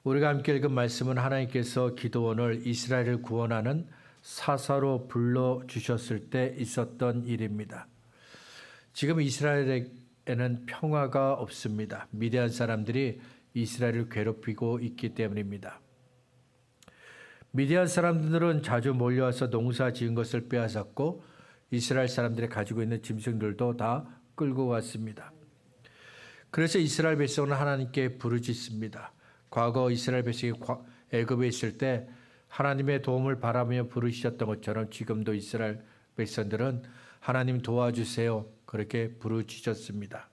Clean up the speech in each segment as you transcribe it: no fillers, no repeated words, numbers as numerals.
우리가 함께 읽은 말씀은 하나님께서 기드온을 이스라엘을 구원하는 사사로 불러주셨을 때 있었던 일입니다. 지금 이스라엘에는 평화가 없습니다. 미디안 사람들이 이스라엘을 괴롭히고 있기 때문입니다. 미디안 사람들은 자주 몰려와서 농사 지은 것을 빼앗았고 이스라엘 사람들이 가지고 있는 짐승들도 다 끌고 갔습니다. 그래서 이스라엘 백성은 하나님께 부르짖습니다. 과거 이스라엘 백성이 애굽에 있을 때 하나님의 도움을 바라며 부르짖었던 것처럼 지금도 이스라엘 백성들은 하나님 도와주세요. 그렇게 부르짖었습니다.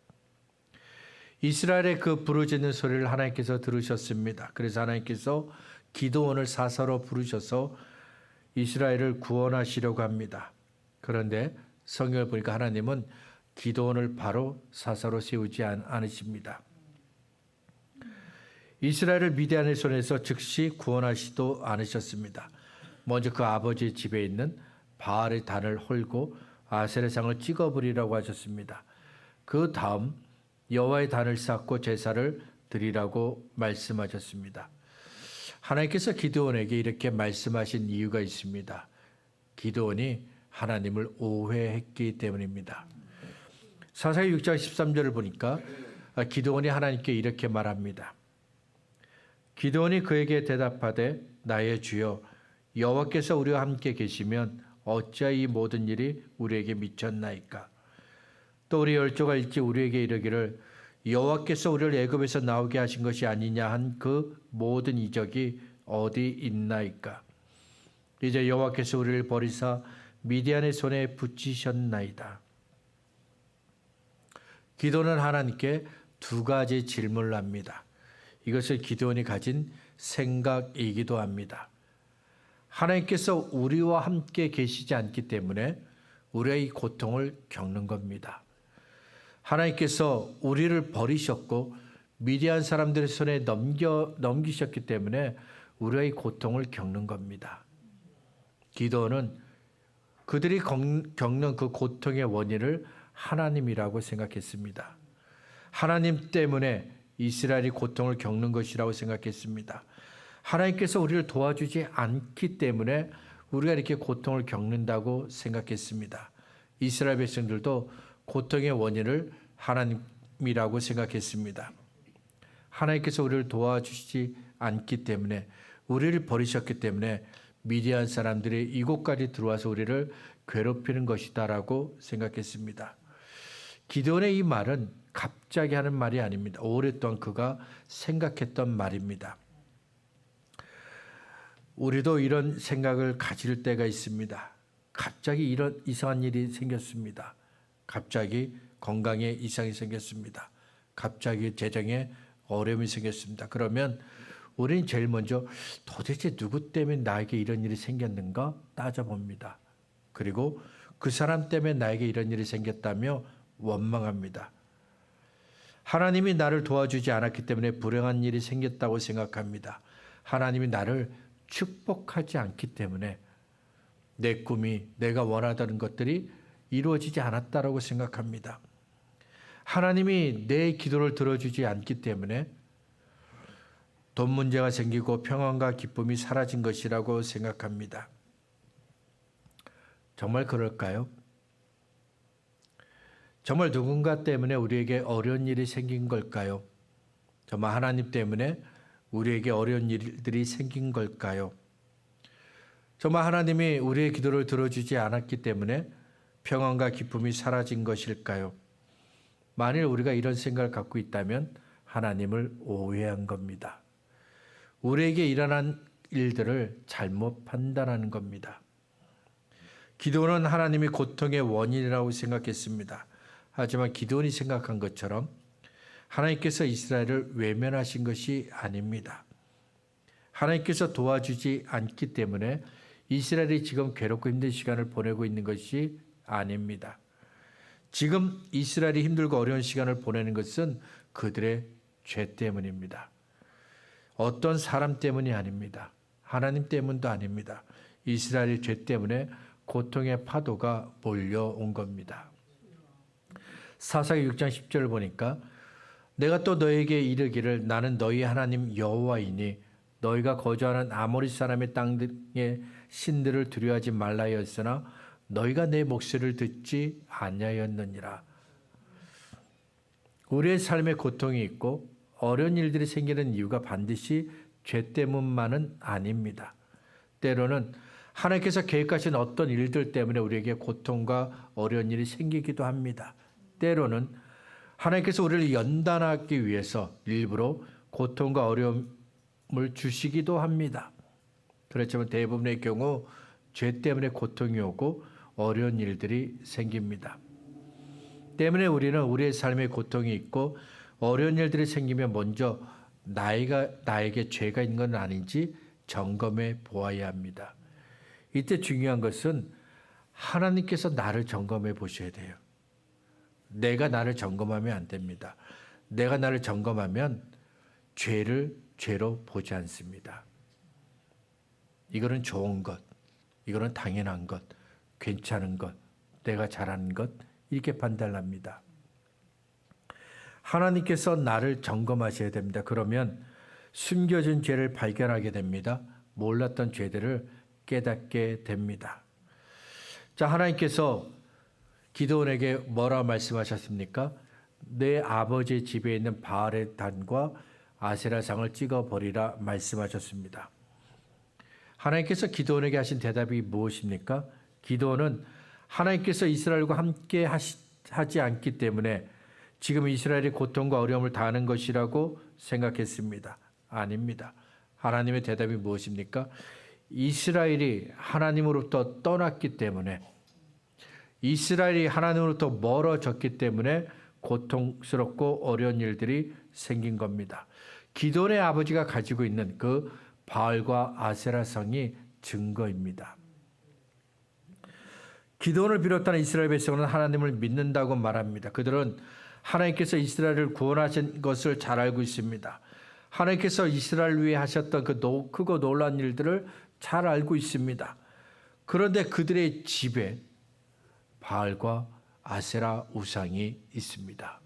이스라엘의 그 부르짖는 소리를 하나님께서 들으셨습니다. 그래서 하나님께서 기드온을 사사로 부르셔서 이스라엘을 구원하시려고 합니다. 그런데 성경을 보니까 하나님은 기드온을 바로 사사로 세우지 않으십니다. 이스라엘을 미디안의 손에서 즉시 구원하시도 않으셨습니다. 먼저 그 아버지 집에 있는 바알의 단을 헐고 아세라 상을 찍어버리라고 하셨습니다. 그 다음 여호와의 단을 쌓고 제사를 드리라고 말씀하셨습니다. 하나님께서 기드온에게 이렇게 말씀하신 이유가 있습니다. 기드온이 하나님을 오해했기 때문입니다. 사사기 6장 13절을 보니까 기드온이 하나님께 이렇게 말합니다. 기드온이 그에게 대답하되 나의 주여 여호와께서 우리와 함께 계시면 어찌하여 이 모든 일이 우리에게 미쳤나이까. 또 우리 열조가 일찍 우리에게 이르기를 여호와께서 우리를 애굽에서 나오게 하신 것이 아니냐 한 그 모든 이적이 어디 있나이까. 이제 여호와께서 우리를 버리사 미디안의 손에 붙이셨나이다. 기드온은 하나님께 두 가지 질문을 합니다. 이것을 기드온이 가진 생각이기도 합니다. 하나님께서 우리와 함께 계시지 않기 때문에 우리가 이 고통을 겪는 겁니다. 하나님께서 우리를 버리셨고 미디안 사람들의 손에 넘기셨기 때문에 우리가 이 고통을 겪는 겁니다. 기드온은 그들이 겪는 그 고통의 원인을 하나님이라고 생각했습니다. 하나님 때문에 이스라엘이 고통을 겪는 것이라고 생각했습니다. 하나님께서 우리를 도와주지 않기 때문에 우리가 이렇게 고통을 겪는다고 생각했습니다. 이스라엘 백성들도 고통의 원인을 하나님이라고 생각했습니다. 하나님께서 우리를 도와주시지 않기 때문에 우리를 버리셨기 때문에 미디안 사람들이 이곳까지 들어와서 우리를 괴롭히는 것이다라고 생각했습니다. 기드온의 이 말은 갑자기 하는 말이 아닙니다. 오랫동안 그가 생각했던 말입니다. 우리도 이런 생각을 가질 때가 있습니다. 갑자기 이런 이상한 일이 생겼습니다. 갑자기 건강에 이상이 생겼습니다. 갑자기 재정에 어려움이 생겼습니다. 그러면 우리는 제일 먼저 도대체 누구 때문에 나에게 이런 일이 생겼는가 따져봅니다. 그리고 그 사람 때문에 나에게 이런 일이 생겼다며 원망합니다. 하나님이 나를 도와주지 않았기 때문에 불행한 일이 생겼다고 생각합니다. 하나님이 나를 축복하지 않기 때문에 내 꿈이 내가 원하던 것들이 이루어지지 않았다라고 생각합니다. 하나님이 내 기도를 들어주지 않기 때문에 돈 문제가 생기고 평안과 기쁨이 사라진 것이라고 생각합니다. 정말 그럴까요? 정말 누군가 때문에 우리에게 어려운 일이 생긴 걸까요? 정말 하나님 때문에 우리에게 어려운 일들이 생긴 걸까요? 정말 하나님이 우리의 기도를 들어주지 않았기 때문에 평안과 기쁨이 사라진 것일까요? 만일 우리가 이런 생각을 갖고 있다면 하나님을 오해한 겁니다. 우리에게 일어난 일들을 잘못 판단하는 겁니다. 기드온은 하나님이 고통의 원인이라고 생각했습니다. 하지만 기드온이 생각한 것처럼 하나님께서 이스라엘을 외면하신 것이 아닙니다. 하나님께서 도와주지 않기 때문에 이스라엘이 지금 괴롭고 힘든 시간을 보내고 있는 것이 아닙니다. 지금 이스라엘이 힘들고 어려운 시간을 보내는 것은 그들의 죄 때문입니다. 어떤 사람 때문이 아닙니다. 하나님 때문도 아닙니다. 이스라엘의 죄 때문에 고통의 파도가 몰려온 겁니다. 사사기 6장 10절을 보니까 내가 또 너에게 이르기를 나는 너희 하나님 여호와이니 너희가 거주하는 아모리 사람의 땅 등의 신들을 두려워하지 말라 하였으나 너희가 내 목소리를 듣지 아니하였느니라. 우리의 삶에 고통이 있고 어려운 일들이 생기는 이유가 반드시 죄 때문만은 아닙니다. 때로는 하나님께서 계획하신 어떤 일들 때문에 우리에게 고통과 어려운 일이 생기기도 합니다. 때로는 하나님께서 우리를 연단하기 위해서 일부러 고통과 어려움을 주시기도 합니다. 그렇지만 대부분의 경우 죄 때문에 고통이 오고 어려운 일들이 생깁니다. 때문에 우리는 우리의 삶에 고통이 있고 어려운 일들이 생기면 먼저 나에게 죄가 있는 건 아닌지 점검해 보아야 합니다. 이때 중요한 것은 하나님께서 나를 점검해 보셔야 돼요. 내가 나를 점검하면 안 됩니다. 내가 나를 점검하면 죄를 죄로 보지 않습니다. 이거는 좋은 것, 이거는 당연한 것, 괜찮은 것, 내가 잘하는 것 이렇게 판단합니다. 하나님께서 나를 점검하셔야 됩니다. 그러면 숨겨진 죄를 발견하게 됩니다. 몰랐던 죄들을 깨닫게 됩니다. 자, 하나님께서 기드온에게 뭐라 말씀하셨습니까? 내 아버지 집에 있는 바알의 단과 아세라상을 찍어버리라 말씀하셨습니다. 하나님께서 기드온에게 하신 대답이 무엇입니까? 기드온은 하나님께서 이스라엘과 함께 하지 않기 때문에 지금 이스라엘이 고통과 어려움을 당하는 것이라고 생각했습니다. 아닙니다. 하나님의 대답이 무엇입니까? 이스라엘이 하나님으로부터 떠났기 때문에, 이스라엘이 하나님으로부터 멀어졌기 때문에 고통스럽고 어려운 일들이 생긴 겁니다. 기드온의 아버지가 가지고 있는 그 바알과 아세라 성이 증거입니다. 기드온을 비롯한 이스라엘 백성은 하나님을 믿는다고 말합니다. 그들은 하나님께서 이스라엘을 구원하신 것을 잘 알고 있습니다. 하나님께서 이스라엘 위해 하셨던 그 크고 놀라운 일들을 잘 알고 있습니다. 그런데 그들의 집에 바알과 아세라 우상이 있습니다.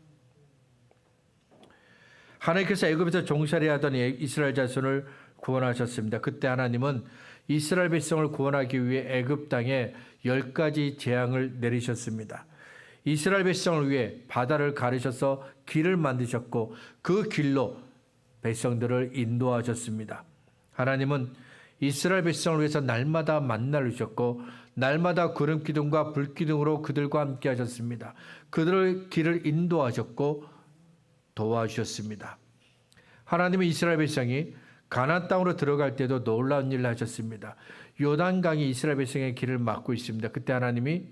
하나님께서 애굽에서 종살이하던 이스라엘 자손을 구원하셨습니다. 그때 하나님은 이스라엘 백성을 구원하기 위해 애굽 땅에 10가지 재앙을 내리셨습니다. 이스라엘 백성을 위해 바다를 가르셔서 길을 만드셨고 그 길로 백성들을 인도하셨습니다. 하나님은 이스라엘 백성을 위해서 날마다 만나를 주셨고 날마다 구름 기둥과 불 기둥으로 그들과 함께 하셨습니다. 그들의 길을 인도하셨고 도와주셨습니다. 하나님은 이스라엘 백성이 가나안 땅으로 들어갈 때도 놀라운 일을 하셨습니다. 요단강이 이스라엘 백성의 길을 막고 있습니다. 그때 하나님이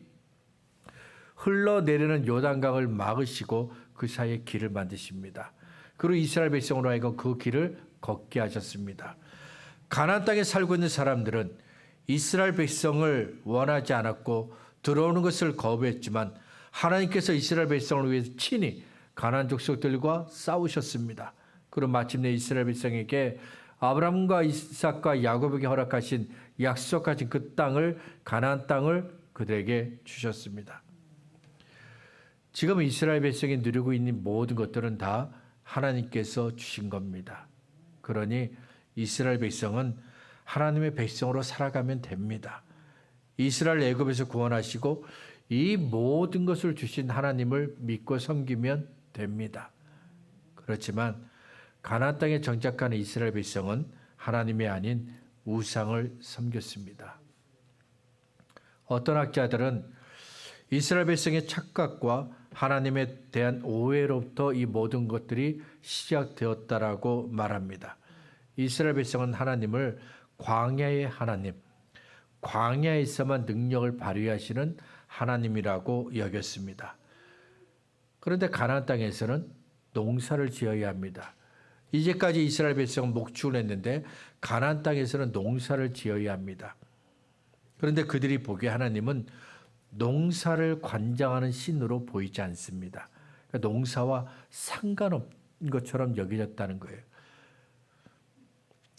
흘러내리는 요단강을 막으시고 그 사이에 길을 만드십니다. 그리고 이스라엘 백성으로 하여금 그 길을 걷게 하셨습니다. 가나안 땅에 살고 있는 사람들은 이스라엘 백성을 원하지 않았고 들어오는 것을 거부했지만 하나님께서 이스라엘 백성을 위해서 친히 가나안 족속들과 싸우셨습니다. 그리고 마침내 이스라엘 백성에게 아브라함과 이삭과 야곱에게 허락하신 약속하신 그 땅을, 가나안 땅을 그들에게 주셨습니다. 지금 이스라엘 백성이 누리고 있는 모든 것들은 다 하나님께서 주신 겁니다. 그러니 이스라엘 백성은 하나님의 백성으로 살아가면 됩니다. 이스라엘 애굽에서 구원하시고 이 모든 것을 주신 하나님을 믿고 섬기면 됩니다. 그렇지만 가나안 땅에 정착하는 이스라엘 백성은 하나님이 아닌 우상을 섬겼습니다. 어떤 학자들은 이스라엘 백성의 착각과 하나님에 대한 오해로부터 이 모든 것들이 시작되었다라고 말합니다. 이스라엘 백성은 하나님을 광야의 하나님, 광야에서만 능력을 발휘하시는 하나님이라고 여겼습니다. 그런데 가나안 땅에서는 농사를 지어야 합니다. 이제까지 이스라엘 백성은 목축을 했는데 가나안 땅에서는 농사를 지어야 합니다. 그런데 그들이 보기에 하나님은 농사를 관장하는 신으로 보이지 않습니다. 그러니까 농사와 상관없는 것처럼 여겨졌다는 거예요.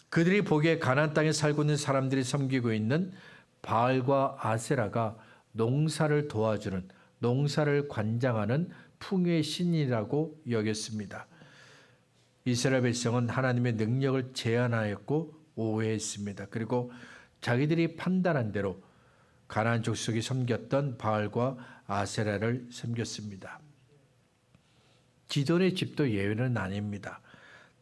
그들이 보기에 가나안 땅에 살고 있는 사람들이 섬기고 있는 바알과 아세라가 농사를 도와주는, 농사를 관장하는 풍요의 신이라고 여겼습니다. 이스라엘 백성은 하나님의 능력을 제한하였고 오해했습니다. 그리고 자기들이 판단한 대로 가나안 족속이 섬겼던 바알과 아세라를 섬겼습니다. 기드온의 집도 예외는 아닙니다.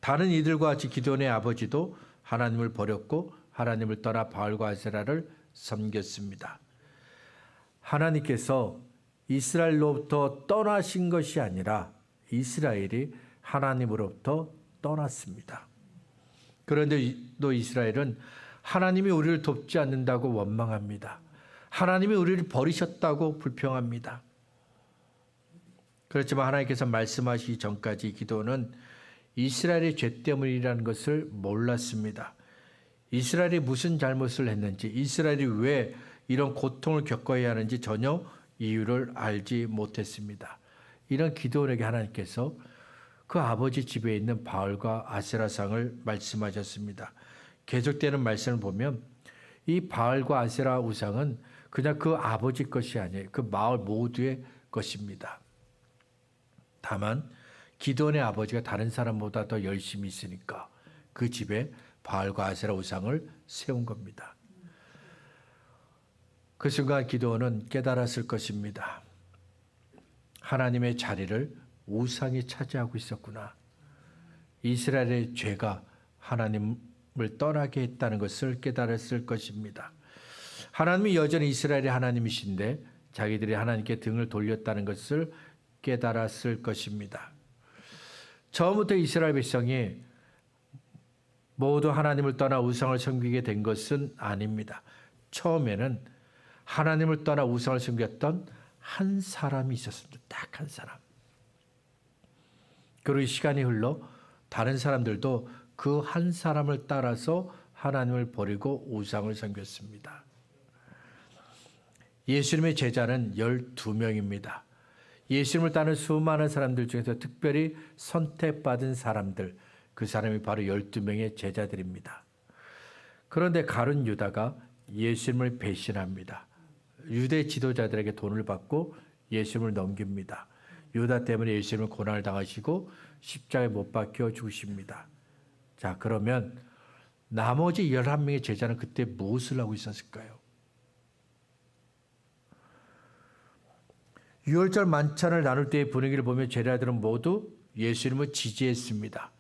다른 이들과 같이 기드온의 아버지도 하나님을 버렸고 하나님을 떠나 바알과 아세라를 섬겼습니다. 하나님께서 이스라엘로부터 떠나신 것이 아니라 이스라엘이 하나님으로부터 떠났습니다. 그런데 또 이스라엘은 하나님이 우리를 돕지 않는다고 원망합니다. 하나님이 우리를 버리셨다고 불평합니다. 그렇지만 하나님께서 말씀하시기 전까지 기도는 이스라엘의 죄 때문이라는 것을 몰랐습니다. 이스라엘이 무슨 잘못을 했는지, 이스라엘이 왜 이런 고통을 겪어야 하는지 전혀 이유를 알지 못했습니다. 이런 기드온에게 하나님께서 그 아버지 집에 있는 바알과 아세라상을 말씀하셨습니다. 계속되는 말씀을 보면 이 바알과 아세라 우상은 그냥 그 아버지 것이 아니에요. 그 마을 모두의 것입니다. 다만 기드온의 아버지가 다른 사람보다 더 열심히 있으니까 그 집에 바알과 아세라 우상을 세운 겁니다. 그 순간 기드온은 깨달았을 것입니다. 하나님의 자리를 우상이 차지하고 있었구나. 이스라엘의 죄가 하나님을 떠나게 했다는 것을 깨달았을 것입니다. 하나님이 여전히 이스라엘의 하나님이신데 자기들이 하나님께 등을 돌렸다는 것을 깨달았을 것입니다. 처음부터 이스라엘 백성이 모두 하나님을 떠나 우상을 섬기게 된 것은 아닙니다. 처음에는 하나님을 떠나 우상을 섬겼던 한 사람이 있었습니다. 딱 한 사람. 그리고 시간이 흘러 다른 사람들도 그 한 사람을 따라서 하나님을 버리고 우상을 섬겼습니다. 예수님의 제자는 12명입니다. 예수님을 따르는 수많은 사람들 중에서 특별히 선택받은 사람들, 그 사람이 바로 12명의 제자들입니다. 그런데 가룟 유다가 예수님을 배신합니다. 유대 지도자들에게 돈을 받고 예수님을 넘깁니다. 유다 때문에 예수님을 고난을 당하시고 십자가에 못 박혀 죽으십니다. 자, 그러면 나머지 11명의 제자는 그때 무엇을 하고 있었을까요? 유월절 만찬을 나눌 때의 분위기를 보면 제자들은 모두 예수님을 지지했습니다.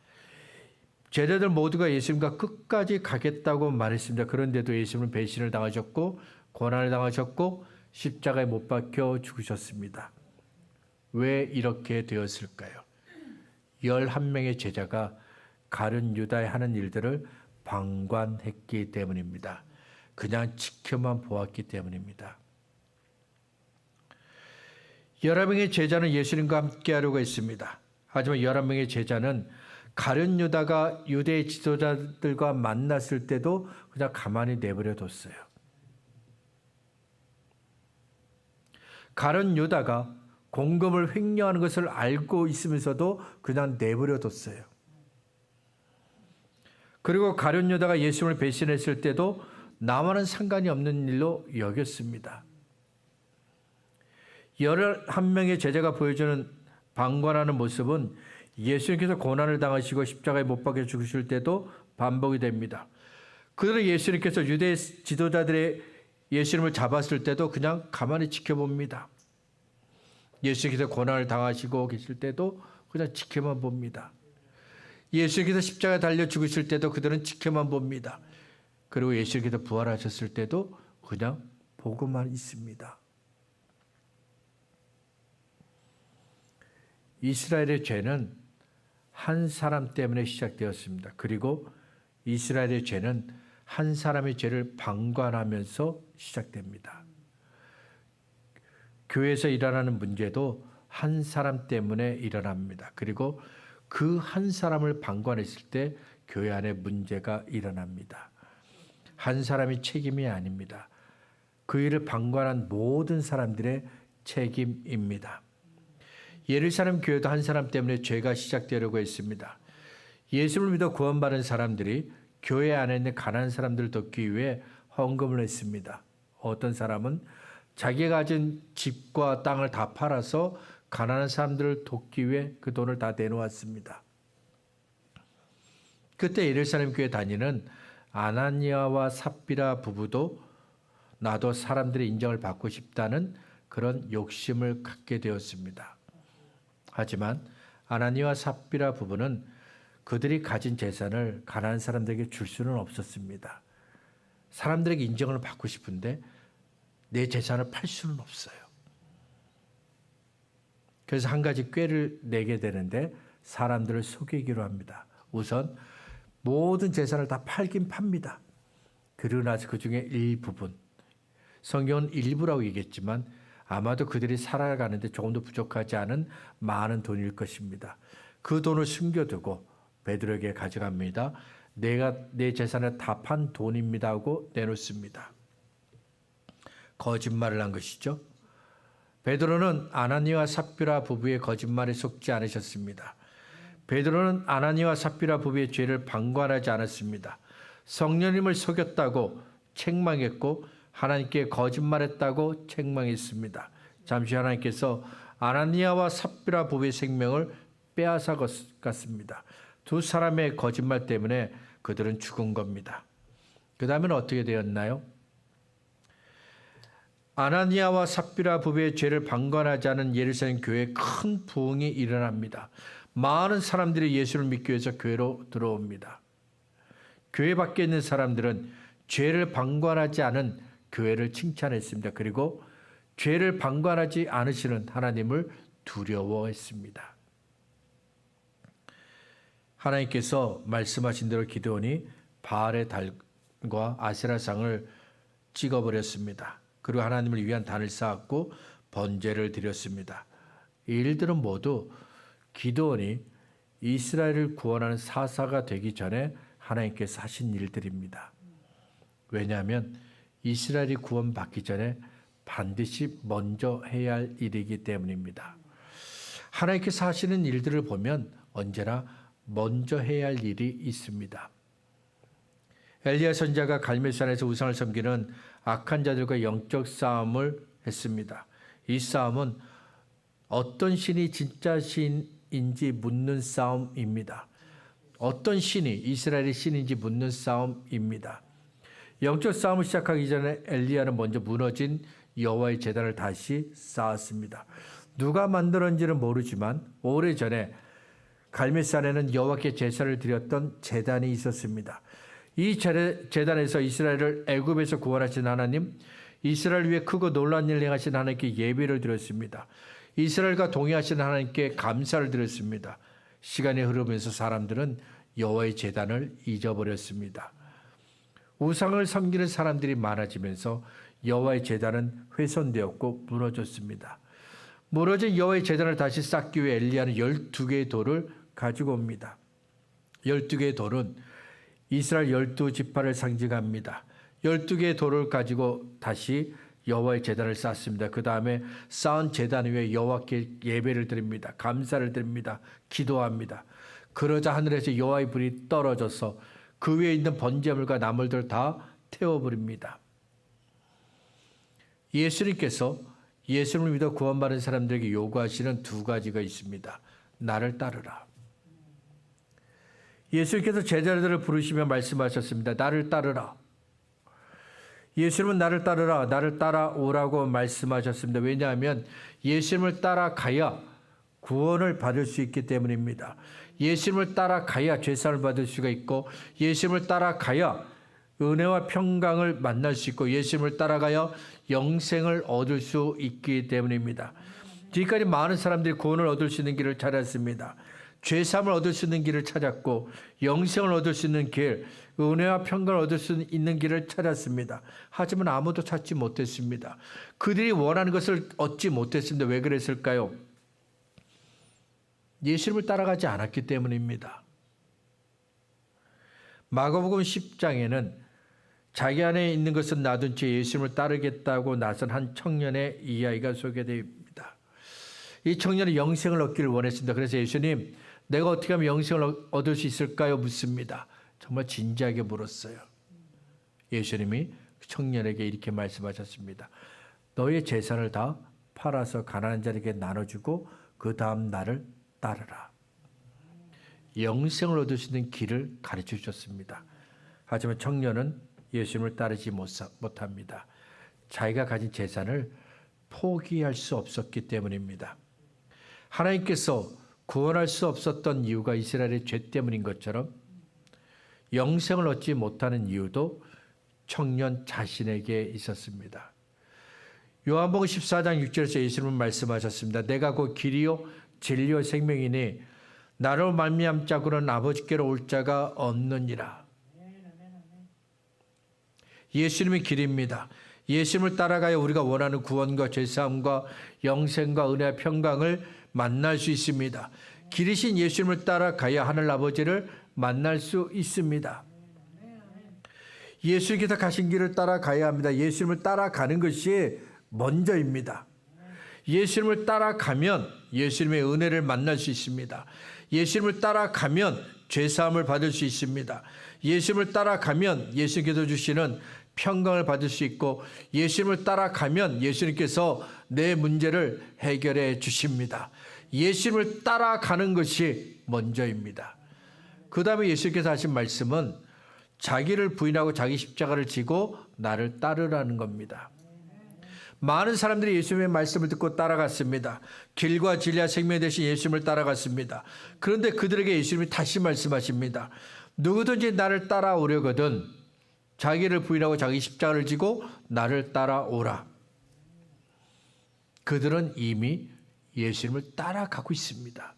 제자들 모두가 예수님과 끝까지 가겠다고 말했습니다. 그런데도 예수님은 배신을 당하셨고 고난을 당하셨고 십자가에 못 박혀 죽으셨습니다. 왜 이렇게 되었을까요? 11명의 제자가 가룟 유다의 하는 일들을 방관했기 때문입니다. 그냥 지켜만 보았기 때문입니다. 11명의 제자는 예수님과 함께하려고 했습니다. 하지만 11명의 제자는 가룟 유다가 유대의 지도자들과 만났을 때도 그냥 가만히 내버려 뒀어요. 가룟 유다가 공금을 횡령하는 것을 알고 있으면서도 그냥 내버려 뒀어요. 그리고 가룟 유다가 예수님을 배신했을 때도 나와는 상관이 없는 일로 여겼습니다. 11명의 제자가 보여주는 방관하는 모습은 예수님께서 고난을 당하시고 십자가에 못 박혀 죽으실 때도 반복이 됩니다. 그들은 예수님께서 유대 지도자들의 예수님을 잡았을 때도 그냥 가만히 지켜봅니다. 예수님께서 고난을 당하시고 계실 때도 그냥 지켜만 봅니다. 예수님께서 십자가에 달려 죽으실 때도 그들은 지켜만 봅니다. 그리고 예수님께서 부활하셨을 때도 그냥 보고만 있습니다. 이스라엘의 죄는 한 사람 때문에 시작되었습니다. 그리고 이스라엘의 죄는 한 사람의 죄를 방관하면서 시작됩니다. 교회에서 일어나는 문제도 한 사람 때문에 일어납니다. 그리고 그 한 사람을 방관했을 때 교회 안에 문제가 일어납니다. 한 사람이 책임이 아닙니다. 그 일을 방관한 모든 사람들의 책임입니다. 예루살렘 교회도 한 사람 때문에 죄가 시작되려고 했습니다. 예수를 믿어 구원받은 사람들이 교회 안에 있는 가난한 사람들을 돕기 위해 헌금을 했습니다. 어떤 사람은 자기가 가진 집과 땅을 다 팔아서 가난한 사람들을 돕기 위해 그 돈을 다 내놓았습니다. 그때 예루살렘 교회 다니는 아나니아와 삽비라 부부도 나도 사람들의 인정을 받고 싶다는 그런 욕심을 갖게 되었습니다. 하지만 아나니아와 삽비라 부부는 그들이 가진 재산을 가난한 사람들에게 줄 수는 없었습니다. 사람들에게 인정을 받고 싶은데 내 재산을 팔 수는 없어요. 그래서 한 가지 꾀를 내게 되는데 사람들을 속이기로 합니다. 우선 모든 재산을 다 팔긴 팝니다. 그러고 나서 그 중에 일부분, 성경은 일부라고 얘기했지만 아마도 그들이 살아가는데 조금도 부족하지 않은 많은 돈일 것입니다. 그 돈을 숨겨두고 베드로에게 가져갑니다. 내가 내 재산을 다 판 돈입니다 하고 내놓습니다. 거짓말을 한 것이죠. 베드로는 아나니아와 삽비라 부부의 거짓말에 속지 않으셨습니다. 베드로는 아나니아와 삽비라 부부의 죄를 방관하지 않았습니다. 성령님을 속였다고 책망했고 하나님께 거짓말했다고 책망했습니다. 잠시 하나님께서 아나니아와 삽비라 부부의 생명을 빼앗아 갔습니다. 두 사람의 거짓말 때문에 그들은 죽은 겁니다. 그 다음에는 어떻게 되었나요? 아나니아와 삽비라 부부의 죄를 방관하지 않은 예루살렘 교회에 큰 부흥이 일어납니다. 많은 사람들이 예수를 믿기 위해서 교회로 들어옵니다. 교회 밖에 있는 사람들은 죄를 방관하지 않은 교회를 칭찬했습니다. 그리고 죄를 방관하지 않으시는 하나님을 두려워했습니다. 하나님께서 말씀하신 대로 기드온이 바알의 달과 아세라상을 찍어버렸습니다. 그리고 하나님을 위한 단을 쌓았고 번제를 드렸습니다. 이 일들은 모두 기드온이 이스라엘을 구원하는 사사가 되기 전에 하나님께서 하신 일들입니다. 왜냐하면 이스라엘이 구원받기 전에 반드시 먼저 해야 할 일이기 때문입니다. 하나님께서 하시는 일들을 보면 언제나 먼저 해야 할 일이 있습니다. 엘리야 선지자가 갈멜산에서 우상을 섬기는 악한 자들과 영적 싸움을 했습니다. 이 싸움은 어떤 신이 진짜 신인지 묻는 싸움입니다. 어떤 신이 이스라엘의 신인지 묻는 싸움입니다. 영적 싸움을 시작하기 전에 엘리야는 먼저 무너진 여호와의 제단을 다시 쌓았습니다. 누가 만들었는지는 모르지만 오래전에 갈멜산에는 여호와께 제사를 드렸던 제단이 있었습니다. 이 제단에서 이스라엘을 애굽에서 구원하신 하나님, 이스라엘 위해 크고 놀라운 일을 행하신 하나님께 예배를 드렸습니다. 이스라엘과 동행하신 하나님께 감사를 드렸습니다. 시간이 흐르면서 사람들은 여호와의 제단을 잊어버렸습니다. 우상을 섬기는 사람들이 많아지면서 여호와의 제단은 훼손되었고 무너졌습니다. 무너진 여호와의 제단을 다시 쌓기 위해 엘리야는 12개의 돌을 가지고 옵니다. 12개의 돌은 이스라엘 12지파를 상징합니다. 12개의 돌을 가지고 다시 여호와의 제단을 쌓습니다. 그 다음에 쌓은 제단 위에 여호와께 예배를 드립니다. 감사를 드립니다. 기도합니다. 그러자 하늘에서 여호와의 불이 떨어져서 그 위에 있는 번제물과 나물들 다 태워버립니다. 예수님께서 예수님을 믿어 구원받은 사람들에게 요구하시는 두 가지가 있습니다. 나를 따르라. 예수님께서 제자들을 부르시며 말씀하셨습니다. 나를 따르라. 예수님은 나를 따르라, 나를 따라오라고 말씀하셨습니다. 왜냐하면 예수님을 따라가야 구원을 받을 수 있기 때문입니다. 예수님을 따라가야 죄사함을 받을 수가 있고 예수님을 따라가야 은혜와 평강을 만날 수 있고 예수님을 따라가야 영생을 얻을 수 있기 때문입니다. 지금까지 많은 사람들이 구원을 얻을 수 있는 길을 찾았습니다. 죄사함을 얻을 수 있는 길을 찾았고 영생을 얻을 수 있는 길, 은혜와 평강을 얻을 수 있는 길을 찾았습니다. 하지만 아무도 찾지 못했습니다. 그들이 원하는 것을 얻지 못했습니다. 왜 그랬을까요? 예수님을 따라가지 않았기 때문입니다. 마가복음 10장에는 자기 안에 있는 것은 놔둔 채 예수님을 따르겠다고 나선 한 청년의 이야기가 소개됩니다. 이 청년은 영생을 얻기를 원했습니다. 그래서 예수님, 내가 어떻게 하면 영생을 얻을 수 있을까요? 묻습니다. 정말 진지하게 물었어요. 예수님이 청년에게 이렇게 말씀하셨습니다. 너의 재산을 다 팔아서 가난한 자에게 나눠주고 그 다음 나를 따르라. 영생을 얻을 수 있는 길을 가르쳐 주셨습니다. 하지만 청년은 예수님을 따르지 못합니다. 자기가 가진 재산을 포기할 수 없었기 때문입니다. 하나님께서 구원할 수 없었던 이유가 이스라엘의 죄 때문인 것처럼 영생을 얻지 못하는 이유도 청년 자신에게 있었습니다. 요한복음 14장 6절에서 예수님은 말씀하셨습니다. 내가 곧 길이요 진리요 생명이니 나로 말미암 자고는 아버지께로 올 자가 없느니라. 예수님이 길입니다. 예수님을 따라가야 우리가 원하는 구원과 죄사함과 영생과 은혜와 평강을 만날 수 있습니다. 길이신 예수님을 따라가야 하늘 아버지를 만날 수 있습니다. 예수님께서 가신 길을 따라가야 합니다. 예수님을 따라가는 것이 먼저입니다. 예수님을 따라가면 예수님의 은혜를 만날 수 있습니다. 예수님을 따라가면 죄사함을 받을 수 있습니다. 예수님을 따라가면 예수님께서 주시는 평강을 받을 수 있고 예수님을 따라가면 예수님께서 내 문제를 해결해 주십니다. 예수님을 따라가는 것이 먼저입니다. 그 다음에 예수님께서 하신 말씀은 자기를 부인하고 자기 십자가를 지고 나를 따르라는 겁니다. 많은 사람들이 예수님의 말씀을 듣고 따라갔습니다. 길과 진리와 생명 되신 예수님을 따라갔습니다. 그런데 그들에게 예수님이 다시 말씀하십니다. 누구든지 나를 따라오려거든 자기를 부인하고 자기 십자가를 지고 나를 따라오라. 그들은 이미 예수님을 따라가고 있습니다.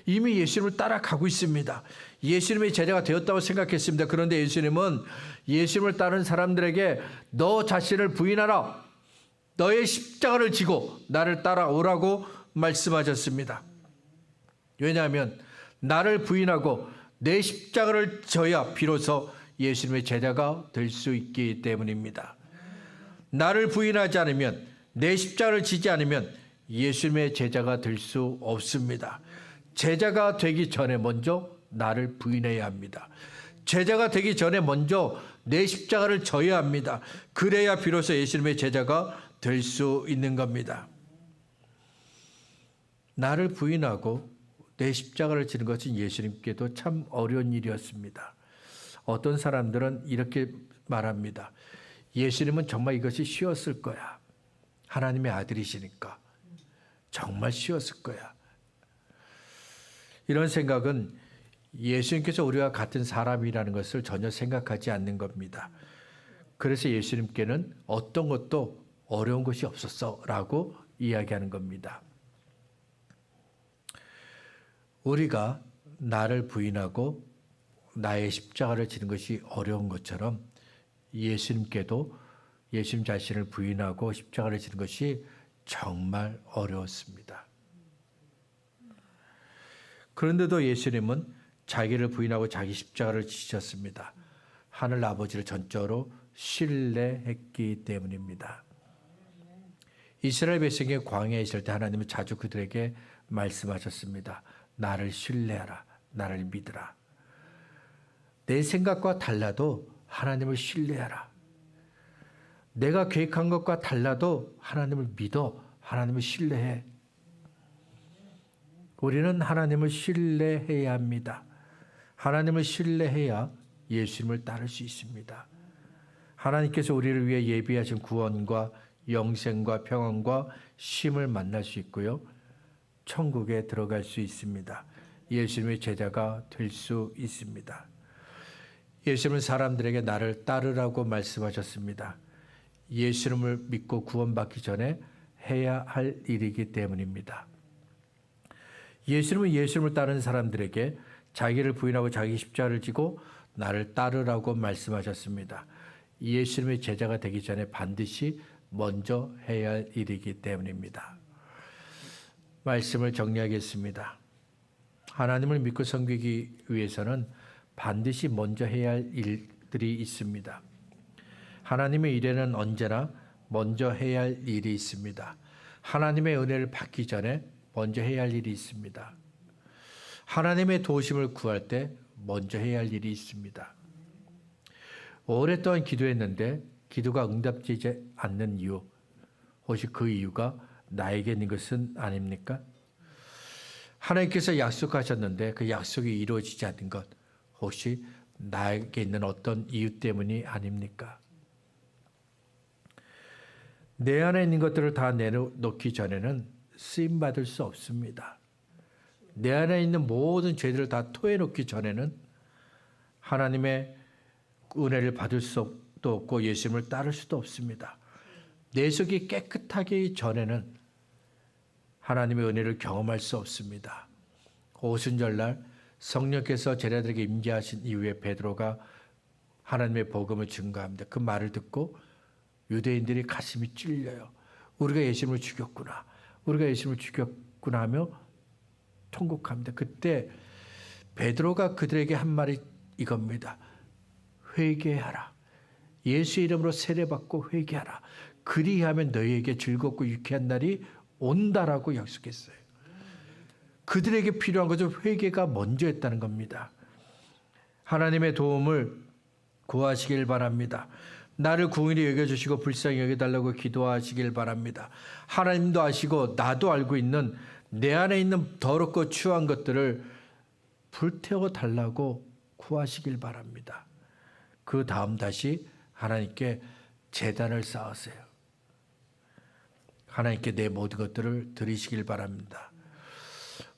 이미 예수님을 따라가고 있습니다. 예수님의 제자가 되었다고 생각했습니다. 그런데 예수님은 예수님을 따르는 사람들에게 너 자신을 부인하라. 너의 십자가를 지고 나를 따라오라고 말씀하셨습니다. 왜냐하면 나를 부인하고 내 십자가를 져야 비로소 예수님의 제자가 될 수 있기 때문입니다. 나를 부인하지 않으면 내 십자가를 지지 않으면 예수님의 제자가 될 수 없습니다. 제자가 되기 전에 먼저 나를 부인해야 합니다. 제자가 되기 전에 먼저 내 십자가를 져야 합니다. 그래야 비로소 예수님의 제자가 될 수 있는 겁니다. 나를 부인하고 내 십자가를 지는 것은 예수님께도 참 어려운 일이었습니다. 어떤 사람들은 이렇게 말합니다. 예수님은 정말 이것이 쉬웠을 거야. 하나님의 아들이시니까 정말 쉬웠을 거야. 이런 생각은 예수님께서 우리와 같은 사람이라는 것을 전혀 생각하지 않는 겁니다. 그래서 예수님께는 어떤 것도 어려운 것이 없었어 라고 이야기하는 겁니다. 우리가 나를 부인하고 나의 십자가를 지는 것이 어려운 것처럼 예수님께도 예수님 자신을 부인하고 십자가를 지는 것이 정말 어려웠습니다. 그런데도 예수님은 자기를 부인하고 자기 십자가를 지셨습니다. 하늘 아버지를 전적으로 신뢰했기 때문입니다. 이스라엘 백성이 광야에 있을 때 하나님은 자주 그들에게 말씀하셨습니다. 나를 신뢰하라. 나를 믿으라. 내 생각과 달라도 하나님을 신뢰하라. 내가 계획한 것과 달라도 하나님을 믿어. 하나님을 신뢰해. 우리는 하나님을 신뢰해야 합니다. 하나님을 신뢰해야 예수님을 따를 수 있습니다. 하나님께서 우리를 위해 예비하신 구원과 영생과 평안과 쉼을 만날 수 있고요. 천국에 들어갈 수 있습니다. 예수님의 제자가 될 수 있습니다. 예수님은 사람들에게 나를 따르라고 말씀하셨습니다. 예수님을 믿고 구원받기 전에 해야 할 일이기 때문입니다. 예수님은 예수님을 따르는 사람들에게 자기를 부인하고 자기 십자가를 지고 나를 따르라고 말씀하셨습니다. 예수님의 제자가 되기 전에 반드시 먼저 해야 할 일이기 때문입니다. 말씀을 정리하겠습니다. 하나님을 믿고 섬기기 위해서는 반드시 먼저 해야 할 일들이 있습니다. 하나님의 일에는 언제나 먼저 해야 할 일이 있습니다. 하나님의 은혜를 받기 전에 먼저 해야 할 일이 있습니다. 하나님의 도우심을 구할 때 먼저 해야 할 일이 있습니다. 오랫동안 기도했는데 기도가 응답되지 않는 이유, 혹시 그 이유가 나에게 있는 것은 아닙니까? 하나님께서 약속하셨는데 그 약속이 이루어지지 않는 것 혹시 나에게 있는 어떤 이유 때문이 아닙니까? 내 안에 있는 것들을 다 내놓기 전에는 쓰임받을 수 없습니다. 내 안에 있는 모든 죄들을 다 토해놓기 전에는 하나님의 은혜를 받을 수도 없고 예수님을 따를 수도 없습니다. 내 속이 깨끗하기 전에는 하나님의 은혜를 경험할 수 없습니다. 오순절날 성령께서 제자들에게 임재하신 이후에 베드로가 하나님의 복음을 증거합니다. 그 말을 듣고 유대인들이 가슴이 찔려요. 우리가 예수님을 죽였구나. 우리가 예수님을 죽였구나 하며 통곡합니다. 그때 베드로가 그들에게 한 말이 이겁니다. 회개하라. 예수 이름으로 세례받고 회개하라. 그리하면 너희에게 즐겁고 유쾌한 날이 온다라고 약속했어요. 그들에게 필요한 것은 회개가 먼저였다는 겁니다. 하나님의 도움을 구하시길 바랍니다. 나를 궁일이 여겨주시고 불쌍히 여겨달라고 기도하시길 바랍니다. 하나님도 아시고 나도 알고 있는 내 안에 있는 더럽고 추한 것들을 불태워 달라고 구하시길 바랍니다. 그 다음 다시 하나님께 제단을 쌓으세요. 하나님께 내 모든 것들을 드리시길 바랍니다.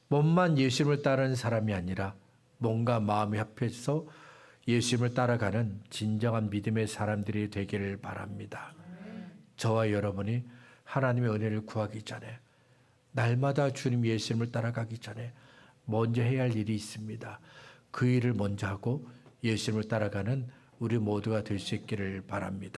몸만 예수님을 따르는 사람이 아니라 몸과 마음이 합해서 예수님을 따라가는 진정한 믿음의 사람들이 되기를 바랍니다. 저와 여러분이 하나님의 은혜를 구하기 전에 날마다 주님 예수님을 따라가기 전에 먼저 해야 할 일이 있습니다. 그 일을 먼저 하고 예수님을 따라가는 우리 모두가 될 수 있기를 바랍니다.